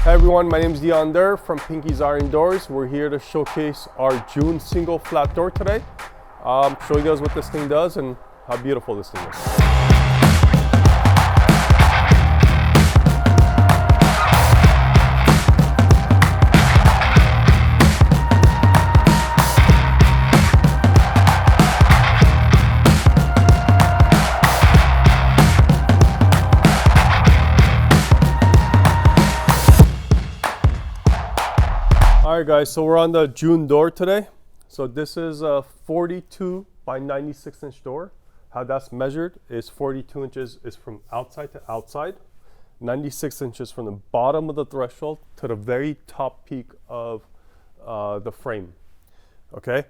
Hey everyone, my name is Dion Durr from Pinky's Iron Doors. We're here to showcase our June single flat door today. Show you guys what this thing does and how beautiful this thing is. Alright guys, so we're on the June door today. So this is a 42 by 96 inch door. How that's measured is 42 inches is from outside to outside, 96 inches from the bottom of the threshold to the very top peak of the frame. Okay,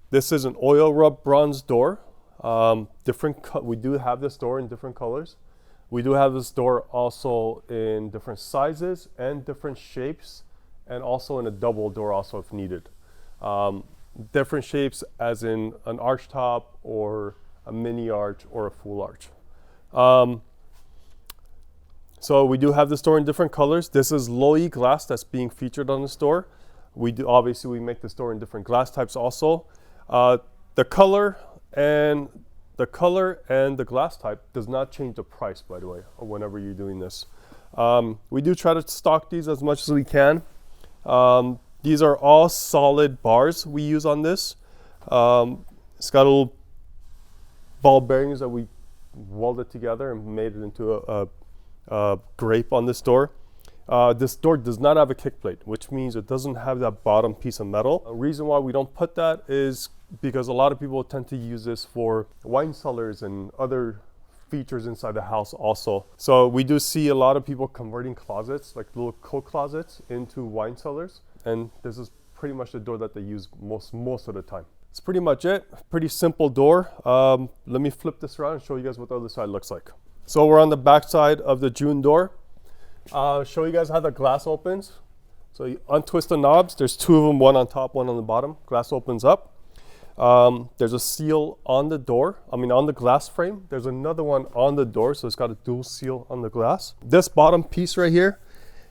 this is an oil rub bronze door. We do have this door in different colors. We do have this door also in different sizes and different shapes, and also in a double door also if needed. Different shapes as in an arch top or a mini arch or a full arch. So we do have this door in different colors. This is low E glass that's being featured on this door. Obviously we make this door in different glass types also. The color and the glass type does not change the price, by the way, whenever you're doing this. We do try to stock these as much as we can. These are all solid bars we use on this. It's got little ball bearings that we welded together and made it into a grape on this door. This door does not have a kick plate, which means it doesn't have that bottom piece of metal. A reason why we don't put that is because a lot of people tend to use this for wine cellars and other features inside the house also. So we do see a lot of people converting closets, like little coat closets, into wine cellars, and this is pretty much the door that they use most of the time. It's pretty much it. Pretty simple door. Let me flip this around and show you guys what the other side looks like. So we're on the back side of the June door. Show you guys how the glass opens. So you untwist the knobs. There's two of them, one on top, one on the bottom. Glass opens up. There's a seal on the door, on the glass frame. There's another one on the door, so it's got a dual seal on the glass. This bottom piece right here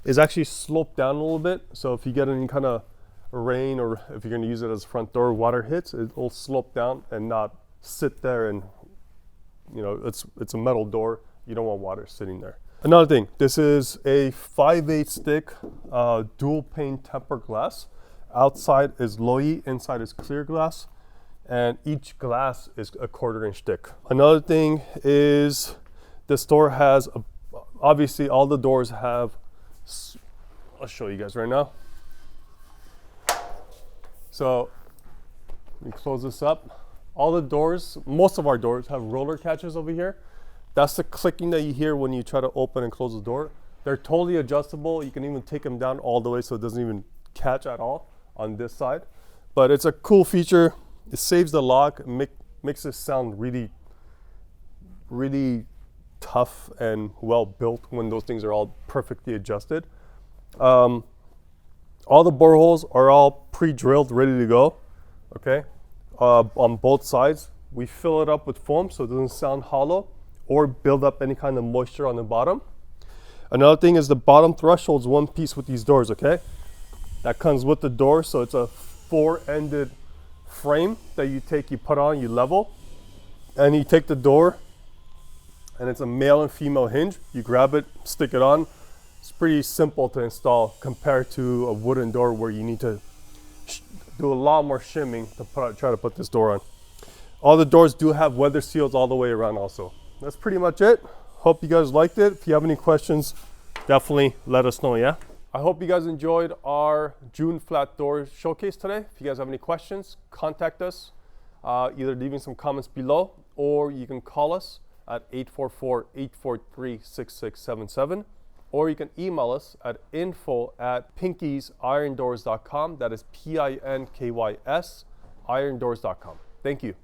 is actually sloped down a little bit, so if you get any kind of rain or if you're going to use it as a front door, water hits, it'll slope down and not sit there, and it's a metal door. You don't want water sitting there. Another thing, this is a 5/8 stick dual pane tempered glass. Outside is low E, inside is clear glass, and each glass is a 1/4 inch thick. Another thing is this door has, obviously all the doors have, I'll show you guys right now. So let me close this up. All the doors, most of our doors have roller catches over here. That's the clicking that you hear when you try to open and close the door. They're totally adjustable. You can even take them down all the way so it doesn't even catch at all on this side. But it's a cool feature. It saves the lock, makes it sound really, really tough and well built when those things are all perfectly adjusted. All the bore holes are all pre-drilled, ready to go. Okay, on both sides. We fill it up with foam so it doesn't sound hollow or build up any kind of moisture on the bottom. Another thing is the bottom threshold is one piece with these doors, okay? That comes with the door, so it's a 4-ended frame that you put on, you level, and you take the door, and it's a male and female hinge. You grab it, stick it on. It's pretty simple to install compared to a wooden door where you need to do a lot more shimming to try to put this door on. All the doors do have weather seals all the way around also. That's pretty much it. Hope you guys liked it. If you have any questions, definitely let us know, yeah? I hope you guys enjoyed our June flat door showcase today. If you guys have any questions, contact us, either leaving some comments below, or you can call us at 844-843-6677, or you can email us at info@pinkysirondoors.com. That is PINKYS, irondoors.com. Thank you.